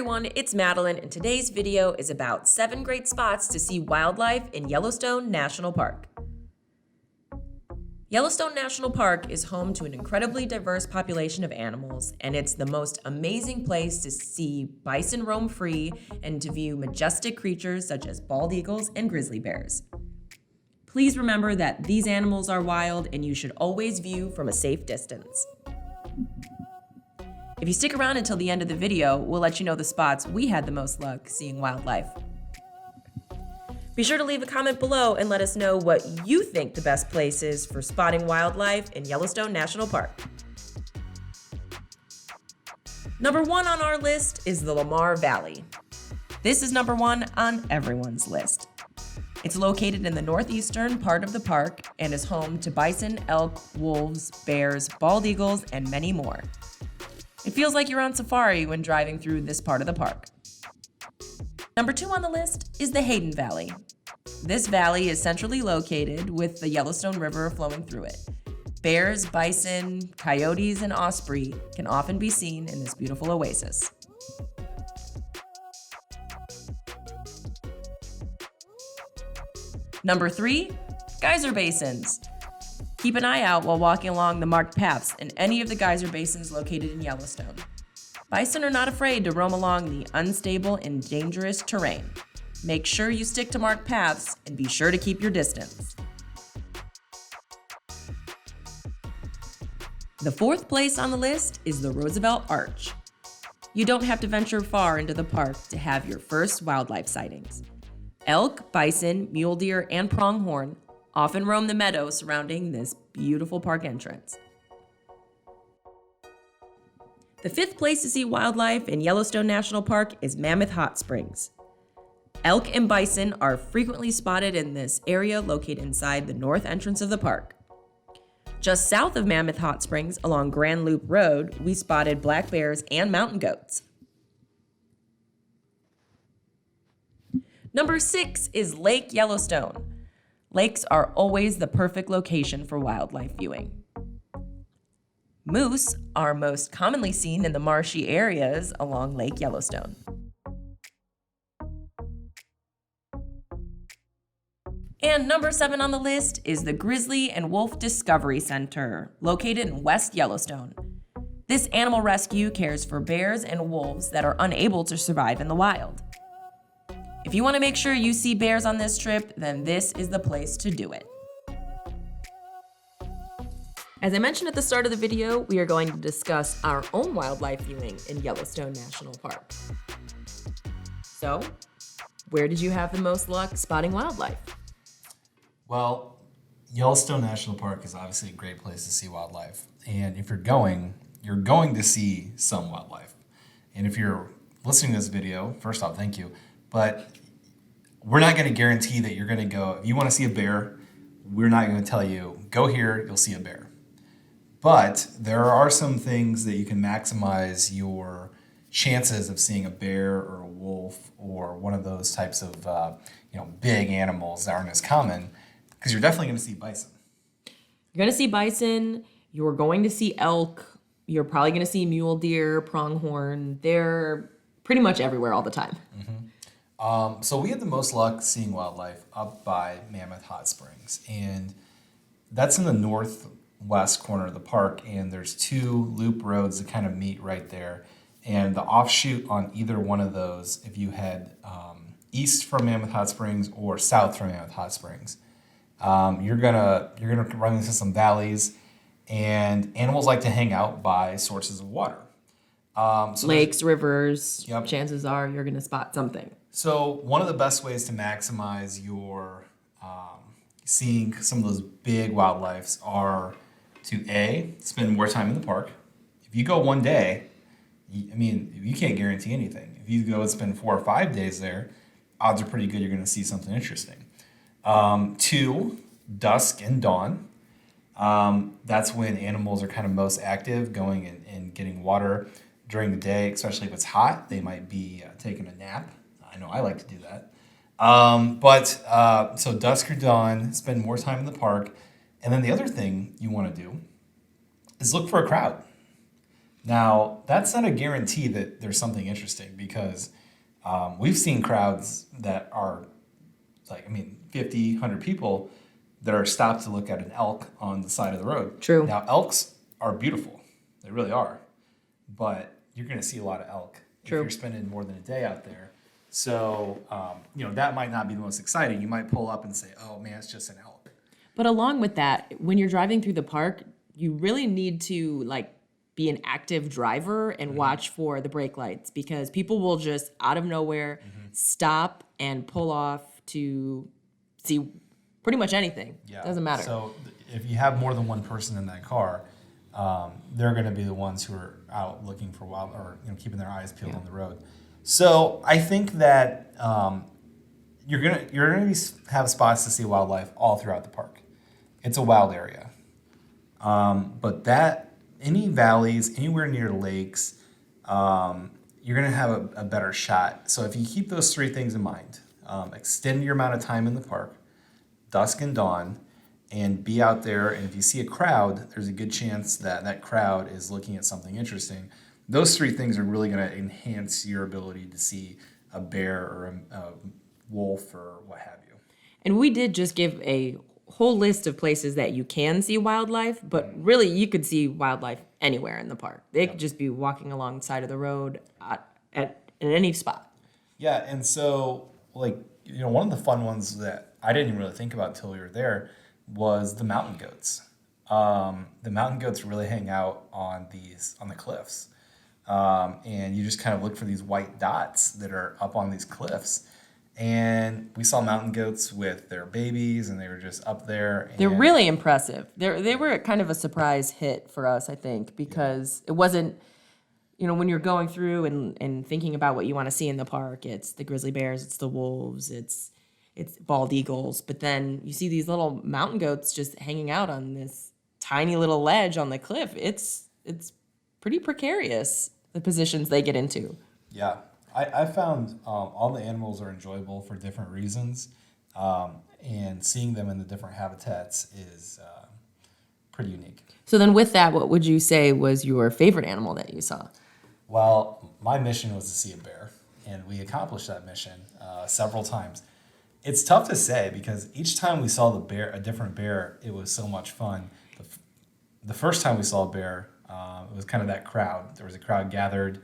everyone, it's Madeline, and today's video is about 7 great spots to see wildlife in Yellowstone National Park. Yellowstone National Park is home to an incredibly diverse population of animals, and it's the most amazing place to see bison roam free and to view majestic creatures such as bald eagles and grizzly bears. Please remember that these animals are wild and you should always view from a safe distance. If you stick around until the end of the video, we'll let you know the spots we had the most luck seeing wildlife. Be sure to leave a comment below and let us know what you think the best place is for spotting wildlife in Yellowstone National Park. Number 1 on our list is the Lamar Valley. This is number 1 on everyone's list. It's located in the northeastern part of the park and is home to bison, elk, wolves, bears, bald eagles, and many more. It feels like you're on safari when driving through this part of the park. Number 2 on the list is the Hayden Valley. This valley is centrally located with the Yellowstone River flowing through it. Bears, bison, coyotes, and osprey can often be seen in this beautiful oasis. Number 3, Geyser Basins. Keep an eye out while walking along the marked paths in any of the geyser basins located in Yellowstone. Bison are not afraid to roam along the unstable and dangerous terrain. Make sure you stick to marked paths and be sure to keep your distance. The 4th place on the list is the Roosevelt Arch. You don't have to venture far into the park to have your first wildlife sightings. Elk, bison, mule deer, and pronghorn often roam the meadows surrounding this beautiful park entrance. The 5th place to see wildlife in Yellowstone National Park is Mammoth Hot Springs. Elk and bison are frequently spotted in this area located inside the north entrance of the park. Just south of Mammoth Hot Springs along Grand Loop Road, we spotted black bears and mountain goats. Number 6 is Lake Yellowstone. Lakes are always the perfect location for wildlife viewing. Moose are most commonly seen in the marshy areas along Lake Yellowstone. And number 7 on the list is the Grizzly and Wolf Discovery Center, located in West Yellowstone. This animal rescue cares for bears and wolves that are unable to survive in the wild. If you want to make sure you see bears on this trip, then this is the place to do it. As I mentioned at the start of the video, we are going to discuss our own wildlife viewing in Yellowstone National Park. So, where did you have the most luck spotting wildlife? Well, Yellowstone National Park is obviously a great place to see wildlife. And if you're going to see some wildlife. And if you're listening to this video, first off, thank you. But we're not going to guarantee that you're going to go. If you want to see a bear, we're not going to tell you, go here, you'll see a bear. But there are some things that you can maximize your chances of seeing a bear or a wolf or one of those types of big animals that aren't as common, because you're definitely going to see bison. You're going to see bison, you're going to see elk, you're probably going to see mule deer, pronghorn. They're pretty much everywhere all the time. Mm-hmm. So we had the most luck seeing wildlife up by Mammoth Hot Springs, and that's in the northwest corner of the park, and there's 2 loop roads that kind of meet right there, and the offshoot on either one of those, if you head east from Mammoth Hot Springs or south from Mammoth Hot Springs, you're gonna run into some valleys, and animals like to hang out by sources of water. Lakes, rivers, Yep. Chances are you're going to spot something. So one of the best ways to maximize your seeing some of those big wildlife are to spend more time in the park. If you go one day, you can't guarantee anything. If you go and spend 4 or 5 days there, odds are pretty good you're going to see something interesting. 2, dusk and dawn. That's when animals are kind of most active, going and getting water. During the day, especially if it's hot, they might be taking a nap. I know I like to do that. So dusk or dawn, spend more time in the park. And then the other thing you want to do is look for a crowd. Now, that's not a guarantee that there's something interesting because we've seen crowds that are 50, 100 people that are stopped to look at an elk on the side of the road. True. Now, elks are beautiful. They really are. But you're going to see a lot of elk True. if you're spending more than a day out there. So, that might not be the most exciting. You might pull up and say, oh, man, it's just an elk. But along with that, when you're driving through the park, you really need to be an active driver and watch for the brake lights because people will just out of nowhere stop and pull off to see pretty much anything. Yeah. Doesn't matter. So if you have more than one person in that car, they're going to be the ones who are out looking for wild or keeping their eyes peeled on the road. So I think that you're gonna have spots to see wildlife all throughout the park. It's a wild area, but any valleys, anywhere near lakes, you're gonna have a better shot. So if you keep those three things in mind, extend your amount of time in the park, dusk and dawn, and be out there. And if you see a crowd, there's a good chance that crowd is looking at something interesting. Those three things are really going to enhance your ability to see a bear or a wolf or what have you. And we did just give a whole list of places that you can see wildlife, but really you could see wildlife anywhere in the park. They could just be walking along the side of the road at any spot. Yeah, and so one of the fun ones that I didn't even really think about until we were there was the mountain goats. The mountain goats really hang out on the cliffs. And you just kind of look for these white dots that are up on these cliffs. And we saw mountain goats with their babies, and they were just up there. They're really impressive. They were kind of a surprise hit for us, I think, because it wasn't, when you're going through and thinking about what you want to see in the park, it's the grizzly bears, it's the wolves, it's bald eagles. But then you see these little mountain goats just hanging out on this tiny little ledge on the cliff. It's pretty precarious, the positions they get into. Yeah, I found all the animals are enjoyable for different reasons, and seeing them in the different habitats is pretty unique. So then with that, what would you say was your favorite animal that you saw? Well, my mission was to see a bear, and we accomplished that mission several times. It's tough to say because each time we saw a different bear, it was so much fun. The first time we saw a bear, it was kind of that crowd. There was a crowd gathered.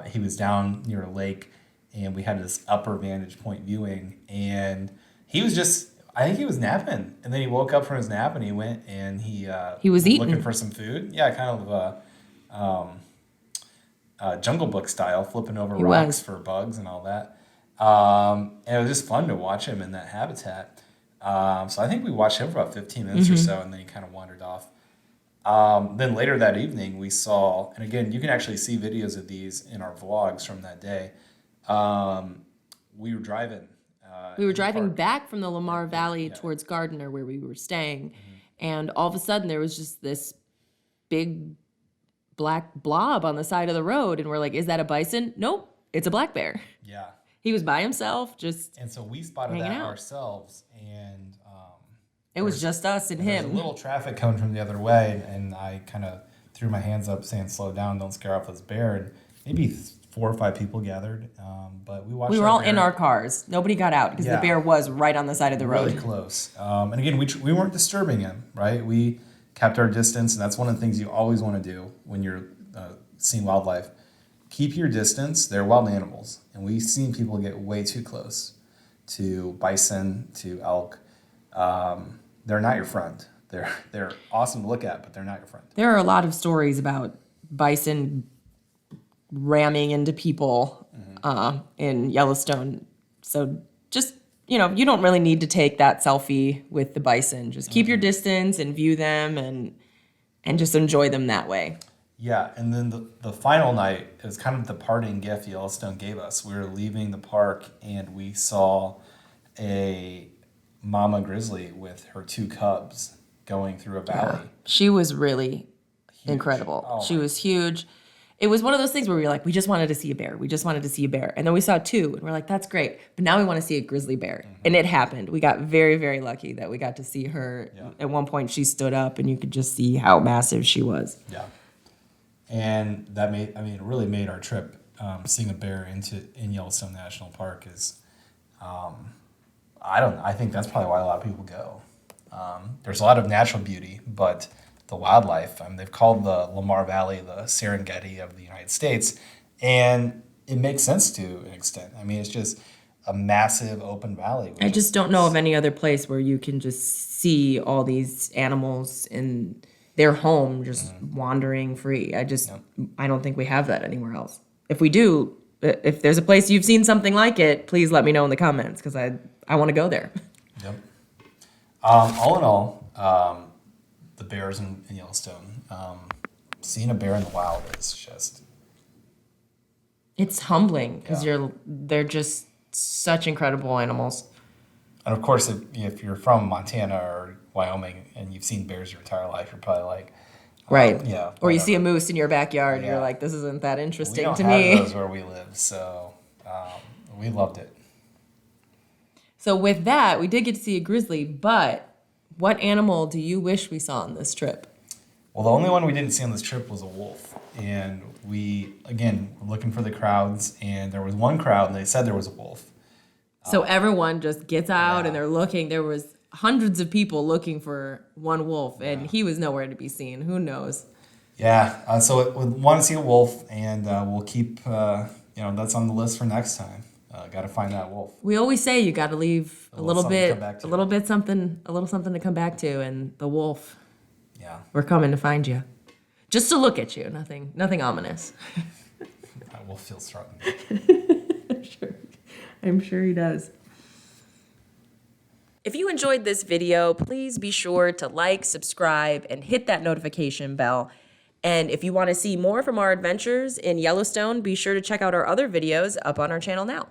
He was down near a lake, and we had this upper vantage point viewing. And he was I think he was napping. And then he woke up from his nap, and he went and he was eating. Looking for some food. Yeah, kind of Jungle Book style, flipping over rocks for bugs and all that. And it was just fun to watch him in that habitat. So I think we watched him for about 15 minutes or so, and then he kind of wandered off. Then later that evening, we saw, and again, you can actually see videos of these in our vlogs from that day. We were driving. We were driving back from the Lamar Valley towards Gardner, where we were staying, and all of a sudden there was just this big black blob on the side of the road, and we're like, "Is that a bison?" Nope, it's a black bear. Yeah. He was by himself, And so we spotted that ourselves, and it was just us and him. There was a little traffic coming from the other way, and I kind of threw my hands up saying, "Slow down, don't scare off this bear." And maybe 4 or 5 people gathered, but we watched. We were all in our cars. Nobody got out because the bear was right on the side of the road. Really close. And again, we weren't disturbing him, right? We kept our distance, and that's one of the things you always want to do when you're seeing wildlife. Keep your distance. They're wild animals, and we've seen people get way too close to bison, to elk. They're not your friend. They're awesome to look at, but they're not your friend. There are a lot of stories about bison ramming into people in Yellowstone. So just, you don't really need to take that selfie with the bison. Just keep your distance and view them and just enjoy them that way. Yeah, and then the final night, it was kind of the parting gift Yellowstone gave us. We were leaving the park, and we saw a mama grizzly with her 2 cubs going through a valley. Yeah. She was really incredible. Oh, she was huge. It was one of those things where we were like, we just wanted to see a bear. We just wanted to see a bear. And then we saw 2, and we're like, that's great. But now we want to see a grizzly bear. And it happened. We got very, very lucky that we got to see her. Yeah. At one point, she stood up, and you could just see how massive she was. Yeah. And that it really made our trip. Seeing a bear in Yellowstone National Park is, I think that's probably why a lot of people go. There's a lot of natural beauty, but the wildlife, they've called the Lamar Valley the Serengeti of the United States, and it makes sense to an extent. It's just a massive open valley. I just don't know of any other place where you can just see all these animals in their home just wandering free. I don't think we have that anywhere else. If we do, if there's a place you've seen something like it, please let me know in the comments because I want to go there. Yep. All in all, the bears in Yellowstone, seeing a bear in the wild is just... It's humbling because they're just such incredible animals. And of course, if you're from Montana or Wyoming and you've seen bears your entire life, you're probably like... Right. Yeah. Or you see a moose in your backyard and you're like, this isn't that interesting to me. We don't have those where we live, so we loved it. So with that, we did get to see a grizzly, but what animal do you wish we saw on this trip? Well, the only one we didn't see on this trip was a wolf. And we, again, were looking for the crowds, and there was one crowd, and they said there was a wolf. So everyone just gets out and they're looking. There was hundreds of people looking for one wolf, and he was nowhere to be seen. Who knows? Yeah, so we want to see a wolf, and we'll keep, that's on the list for next time. Got to find that wolf. We always say you got to leave a little something to come back to, and the wolf. Yeah, we're coming to find you, just to look at you. Nothing ominous. That wolf feels threatened. I'm sure he does. If you enjoyed this video, please be sure to like, subscribe, and hit that notification bell. And if you want to see more from our adventures in Yellowstone, be sure to check out our other videos up on our channel now.